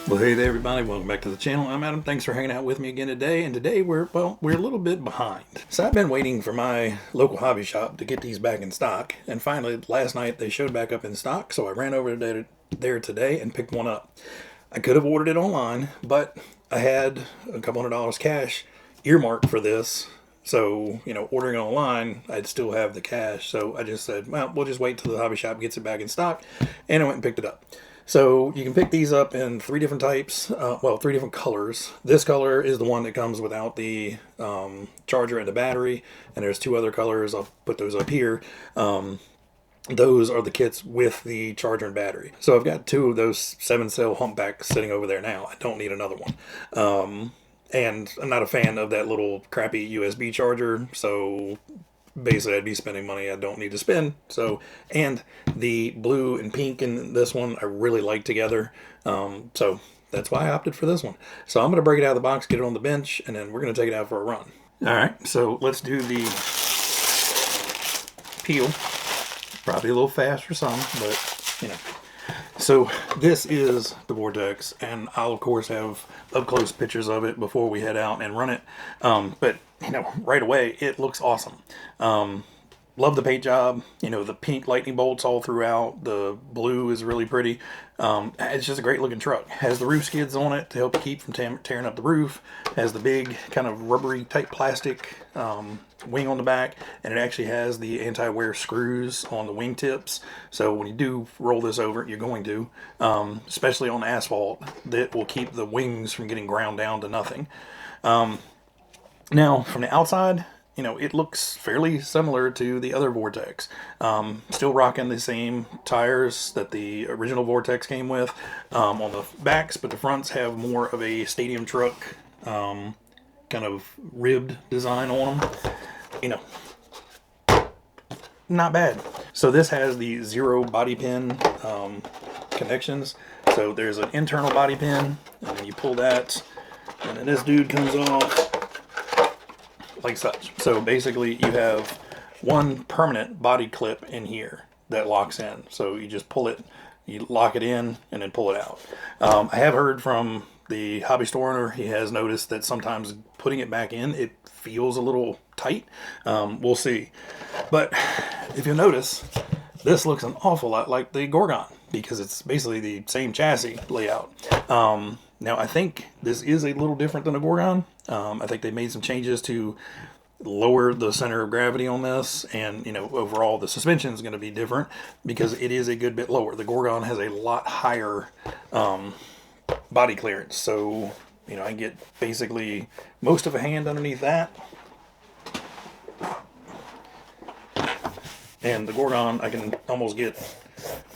Well, hey there, everybody. Welcome back to the channel. I'm Adam. Thanks for hanging out with me again today. And today we're a little bit behind. So I've been waiting for my local hobby shop to get these back in stock. And finally, last night they showed back up in stock. So I ran over there today and picked one up. I could have ordered it online, but I had a couple $100 cash earmarked for this. So, ordering it online, I'd still have the cash. So I just said, well, we'll just wait till the hobby shop gets it back in stock. And I went and picked it up. So you can pick these up in three different types, three different colors. This color is the one that comes without the charger and the battery, and there's two other colors. I'll put those up here. Those are the kits with the charger and battery. So I've got two of those 7-cell humpbacks sitting over there now. I don't need another one. And I'm not a fan of that little crappy USB charger, so basically I'd be spending money I don't need to spend. So, and the blue and pink in this one I really like together, so that's why I opted for this one. So I'm going to break it out of the box, get it on the bench, and then we're going to take it out for a run. Alright, so let's do the peel. Probably a little fast for some, but so this is the Vortex, and I'll of course have up close pictures of it before we head out and run it. But right away it looks awesome. Love the paint job. The pink lightning bolts all throughout. The blue is really pretty. It's just a great looking truck. Has the roof skids on it to help keep from tearing up the roof. Has the big kind of rubbery type plastic wing on the back, and it actually has the anti-wear screws on the wing tips. So when you do roll this over, you're going to, especially on asphalt, that will keep the wings from getting ground down to nothing. Now from the outside, it looks fairly similar to the other Vortex. Still rocking the same tires that the original Vortex came with on the backs, but the fronts have more of a stadium truck kind of ribbed design on them. Not bad. So this has the 0 body pin connections. So there's an internal body pin, and then you pull that, and then this dude comes off like such. So basically you have one permanent body clip in here that locks in. So you just pull it, you lock it in, and then pull it out. I have heard from the hobby store owner, he has noticed that sometimes putting it back in, it feels a little tight. We'll see. But if you'll notice, this looks an awful lot like the Gorgon, because it's basically the same chassis layout. Now, I think this is a little different than a Gorgon. I think they made some changes to lower the center of gravity on this, and overall the suspension is going to be different because it is a good bit lower. The Gorgon has a lot higher body clearance, so I get basically most of a hand underneath that, and the Gorgon I can almost get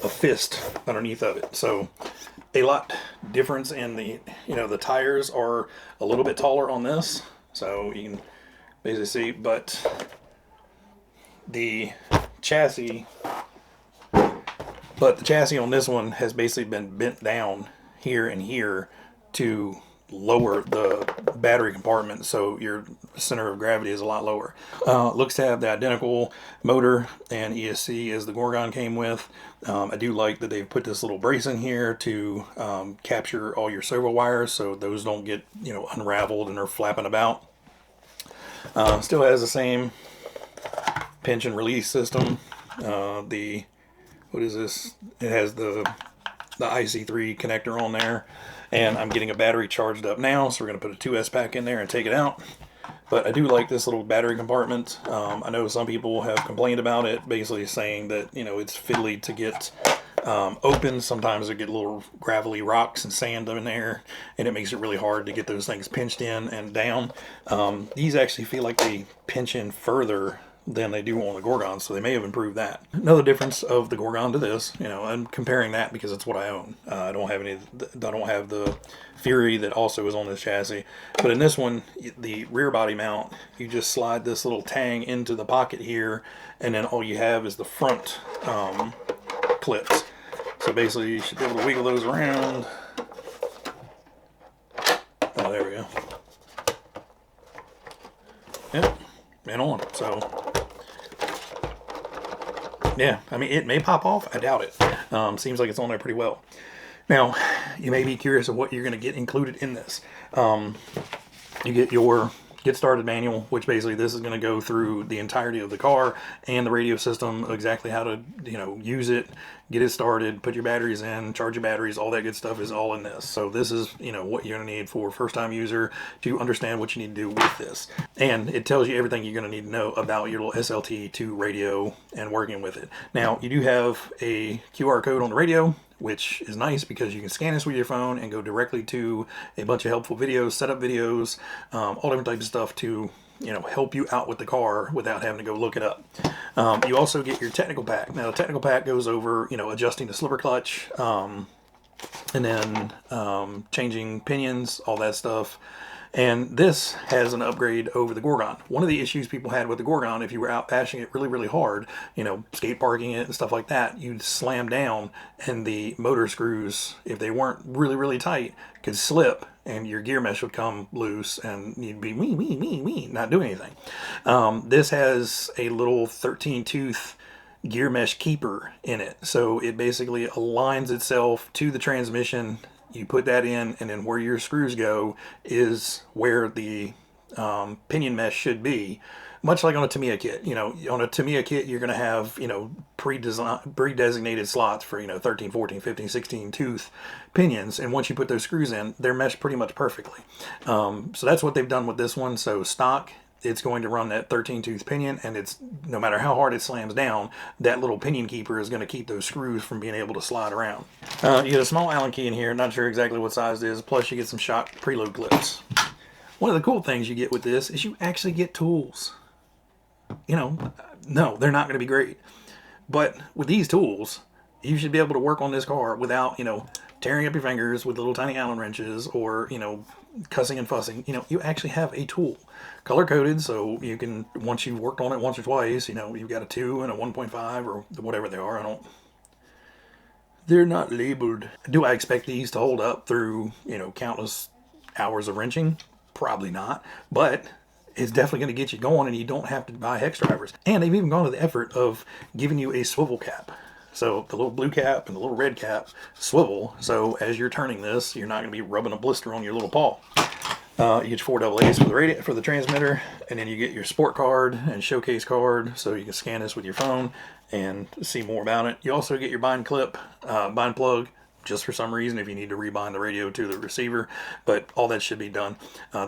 a fist underneath of it. So a lot difference in the the tires are a little bit taller on this, so you can basically see, but the chassis on this one has basically been bent down here and here to lower the battery compartment, so your center of gravity is a lot lower. Looks to have the identical motor and ESC as the Gorgon came with. I do like that they've put this little brace in here to capture all your servo wires, so those don't get unraveled and are flapping about. Still has the same pinch and release system. What is this? It has the IC3 connector on there, and I'm getting a battery charged up now, so we're going to put a 2S pack in there and take it out. But I do like this little battery compartment. I know some people have complained about it, basically saying that it's fiddly to get open. Sometimes they get little gravelly rocks and sand in there, and it makes it really hard to get those things pinched in and down. These actually feel like they pinch in further than they do on the Gorgon, so they may have improved that. Another difference of the Gorgon to this, I'm comparing that because it's what I own. I don't have the Fury that also is on this chassis, but in this one, the rear body mount, you just slide this little tang into the pocket here, and then all you have is the front clips. So basically, you should be able to wiggle those around. Oh, there we go. Yep, and on. So yeah, I mean, it may pop off. I doubt it. Seems like it's on there pretty well. Now, you may be curious of what you're going to get included in this. You get your get started manual, which basically this is going to go through the entirety of the car and the radio system, exactly how to, use it, get it started, put your batteries in, charge your batteries, all that good stuff is all in this. So this is, what you're going to need for a first time user to understand what you need to do with this. And it tells you everything you're going to need to know about your little SLT2 radio and working with it. Now, you do have a QR code on the radio, which is nice because you can scan this with your phone and go directly to a bunch of helpful videos, setup videos, all different types of stuff to help you out with the car without having to go look it up. You also get your technical pack. Now the technical pack goes over adjusting the slipper clutch, and then changing pinions, all that stuff. And this has an upgrade over the Gorgon. One of the issues people had with the Gorgon, if you were out bashing it really, really hard, skate parking it and stuff like that, you'd slam down and the motor screws, if they weren't really, really tight, could slip and your gear mesh would come loose and you'd be not doing anything. This has a little 13-tooth gear mesh keeper in it. So it basically aligns itself to the transmission. You put that in, and then where your screws go is where the pinion mesh should be. Much like on a Tamiya kit. On a Tamiya kit, you're going to have, pre-designated slots for, 13, 14, 15, 16 tooth pinions. And once you put those screws in, they're meshed pretty much perfectly. So that's what they've done with this one. So stock, it's going to run that 13 tooth pinion, and it's no matter how hard it slams down, that little pinion keeper is going to keep those screws from being able to slide around. You get a small Allen key in here, not sure exactly what size it is, plus you get some shock preload clips. One of the cool things you get with this is you actually get tools. No, they're not going to be great, but with these tools, you should be able to work on this car without, tearing up your fingers with little tiny Allen wrenches or, cussing and fussing. You actually have a tool, color coded, so you can, once you've worked on it once or twice, you've got a 2 and a 1.5 or whatever they are. They're not labeled. Do I expect these to hold up through, countless hours of wrenching? Probably not, but it's definitely going to get you going, and you don't have to buy hex drivers. And they've even gone to the effort of giving you a swivel cap. So the little blue cap and the little red cap swivel, so as you're turning this, you're not going to be rubbing a blister on your little paw. You get your 4 AA's for the transmitter, and then you get your sport card and showcase card, so you can scan this with your phone and see more about it. You also get your bind clip, bind plug, just for some reason if you need to rebind the radio to the receiver, but all that should be done.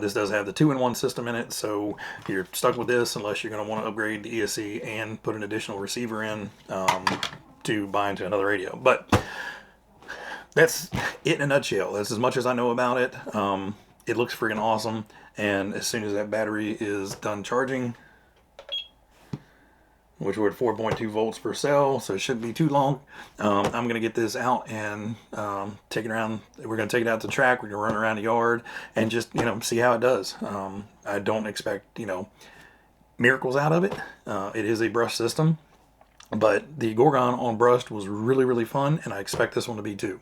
This does have the 2-in-1 system in it, so you're stuck with this unless you're going to want to upgrade the ESC and put an additional receiver in to bind to another radio. But that's it in a nutshell. That's as much as I know about it. It looks freaking awesome, and as soon as that battery is done charging, which we're at 4.2 volts per cell, so it shouldn't be too long, I'm going to get this out and take it around. We're going to take it out to the track. We're going to run around the yard and just, see how it does. I don't expect, miracles out of it. It is a brush system, but the Gorgon on brushed was really, really fun, and I expect this one to be too.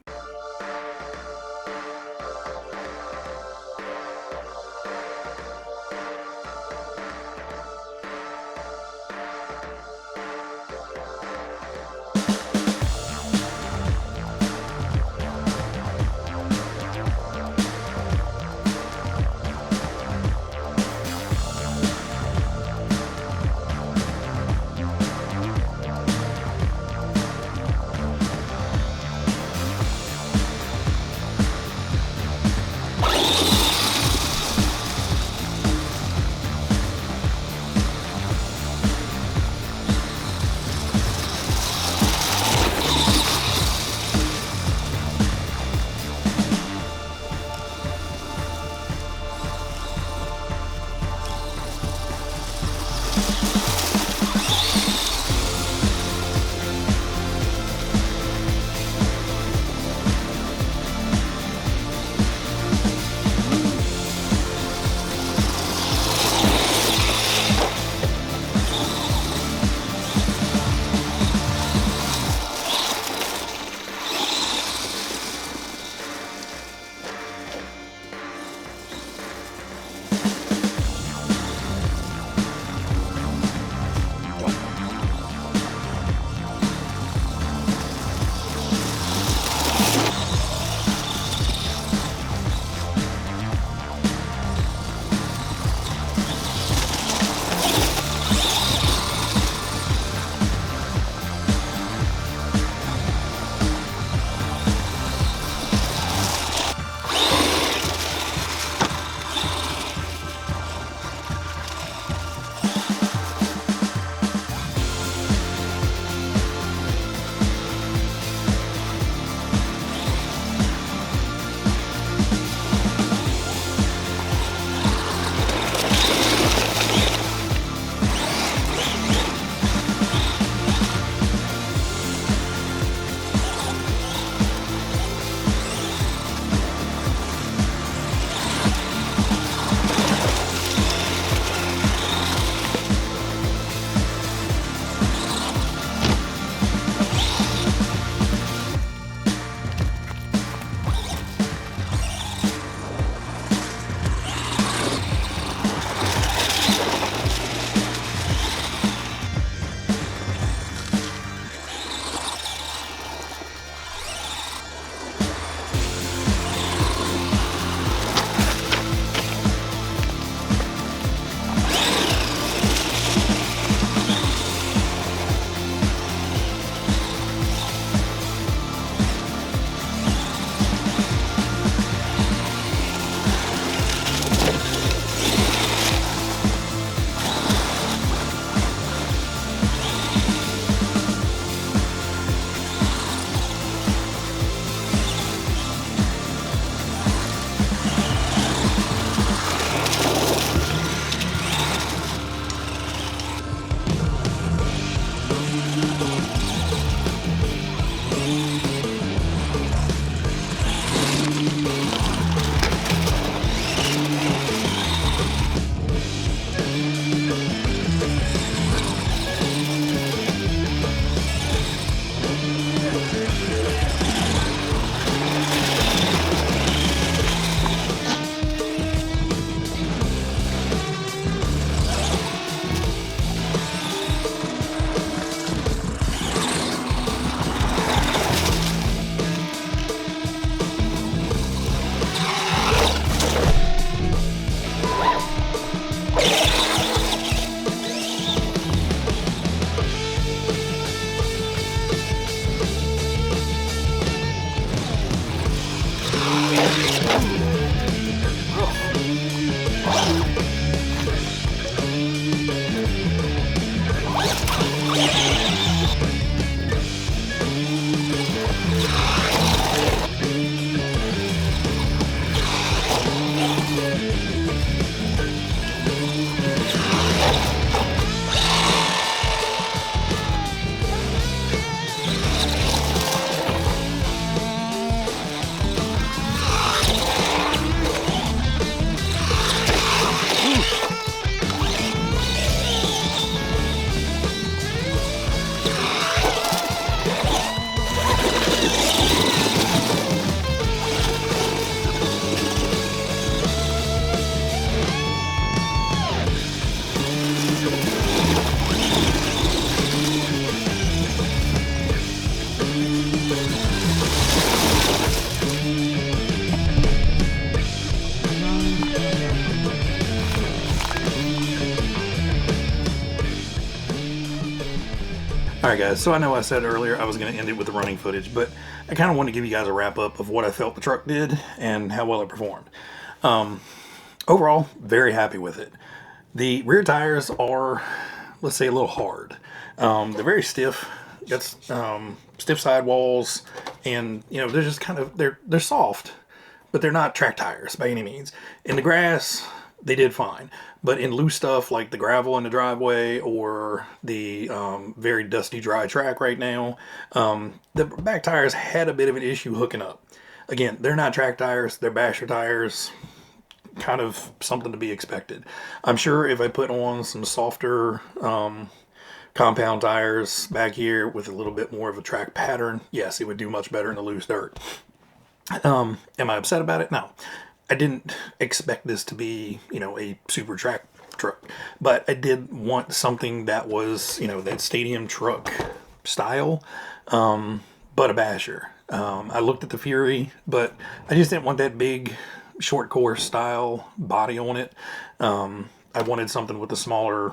Alright guys, so I know I said earlier I was going to end it with the running footage, but I kind of want to give you guys a wrap up of what I felt the truck did and how well it performed. Overall, very happy with it. The rear tires are, let's say, a little hard. They're very stiff. Got stiff sidewalls, and they're just kind of they're soft, but they're not track tires by any means. In the grass, they did fine, but in loose stuff like the gravel in the driveway or the very dusty dry track right now, the back tires had a bit of an issue hooking up. Again, they're not track tires, they're basher tires, kind of something to be expected. I'm sure if I put on some softer compound tires back here with a little bit more of a track pattern, yes, it would do much better in the loose dirt. Am I upset about it? No. I didn't expect this to be, a super track truck, but I did want something that was, that stadium truck style, but a basher. I looked at the Fury, but I just didn't want that big short course style body on it. I wanted something with a smaller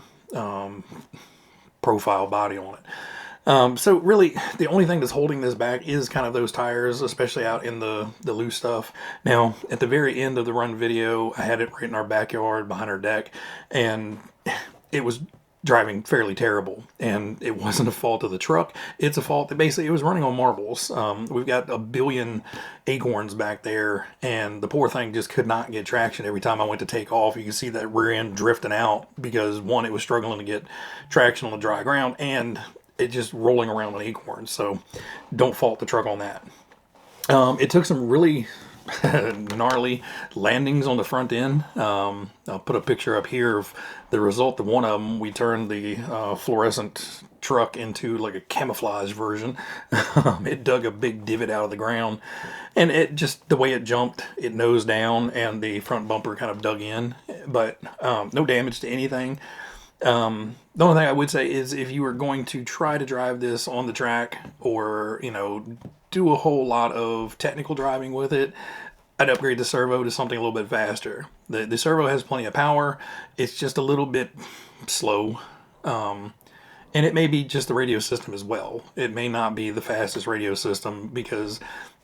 profile body on it. So really, the only thing that's holding this back is kind of those tires, especially out in the loose stuff. Now, at the very end of the run video, I had it right in our backyard behind our deck, and it was driving fairly terrible. And it wasn't a fault of the truck. It's a fault that basically it was running on marbles. We've got a billion acorns back there, and the poor thing just could not get traction every time I went to take off. You can see that rear end drifting out because, one, it was struggling to get traction on the dry ground, and it just rolling around on acorns. So don't fault the truck on that. It took some really gnarly landings on the front end. I'll put a picture up here of the result of one of them. We turned the fluorescent truck into like a camouflage version. It dug a big divot out of the ground, and it just, the way it jumped, it nosed down and the front bumper kind of dug in, but no damage to anything. The only thing I would say is if you were going to try to drive this on the track or, do a whole lot of technical driving with it, I'd upgrade the servo to something a little bit faster. The servo has plenty of power. It's just a little bit slow. And it may be just the radio system as well. It may not be the fastest radio system because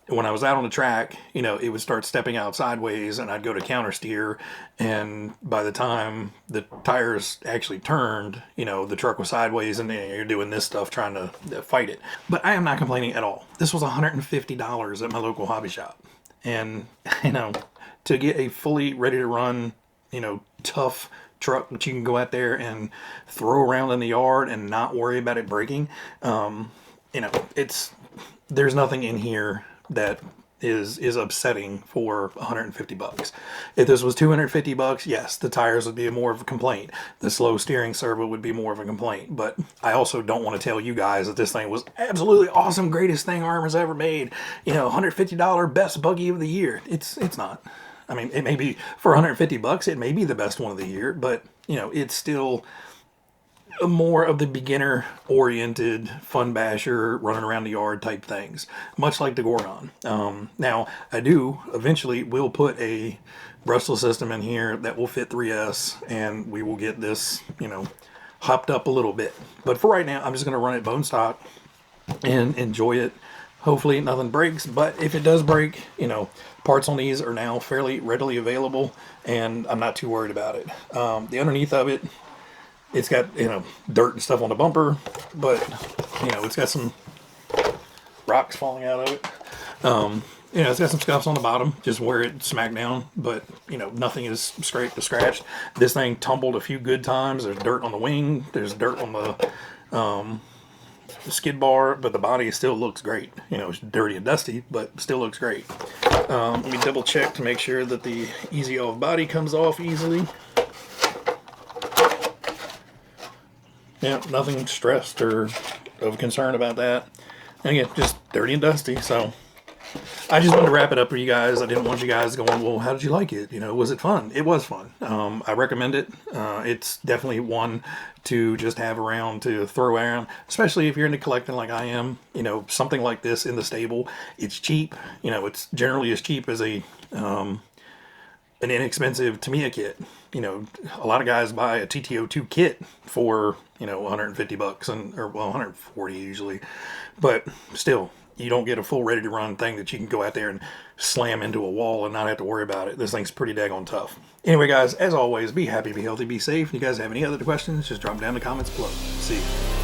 when I was out on the track, it would start stepping out sideways and I'd go to counter steer. And by the time the tires actually turned, the truck was sideways and you're doing this stuff trying to fight it. But I am not complaining at all. This was $150 at my local hobby shop. And, to get a fully ready to run, tough truck that you can go out there and throw around in the yard and not worry about it breaking, there's nothing in here that is upsetting for $150. If this was $250, yes, the tires would be more of a complaint. The slow steering servo would be more of a complaint. But I also don't want to tell you guys that this thing was absolutely awesome, greatest thing ARRMA's ever made. $150 best buggy of the year. It's not. I mean, it may be for $150, it may be the best one of the year, but it's still more of the beginner-oriented, fun basher, running around the yard type things, much like the Gorgon. Now, I eventually will put a brushless system in here that will fit 3S, and we will get this, hopped up a little bit. But for right now, I'm just going to run it bone stock and enjoy it. Hopefully nothing breaks, but if it does break, parts on these are now fairly readily available, and I'm not too worried about it. The underneath of it, it's got, dirt and stuff on the bumper, but, it's got some rocks falling out of it. It's got some scuffs on the bottom, just where it smacked down, but, nothing is scraped or scratched. This thing tumbled a few good times. There's dirt on the wing. There's dirt on the skid bar, but the body still looks great. It's dirty and dusty, but still looks great. Let me double check to make sure that the easy off body comes off easily. Yeah, nothing stressed or of concern about that. And again, just dirty and dusty. So I just wanted to wrap it up for you guys. I didn't want you guys going, well, how did you like it? Was it fun? It was fun. I recommend it. It's definitely one to just have around, to throw around, especially if you're into collecting like I am. Something like this in the stable. It's cheap. It's generally as cheap as a an inexpensive Tamiya kit. You know, a lot of guys buy a TTO2 kit for, you know, 150 bucks or well, 140 usually. But still, you don't get a full ready to run thing that you can go out there and slam into a wall and not have to worry about it. This thing's pretty daggone tough. Anyway, guys, as always, be happy, be healthy, be safe. If you guys have any other questions, just drop them down in the comments below. See you.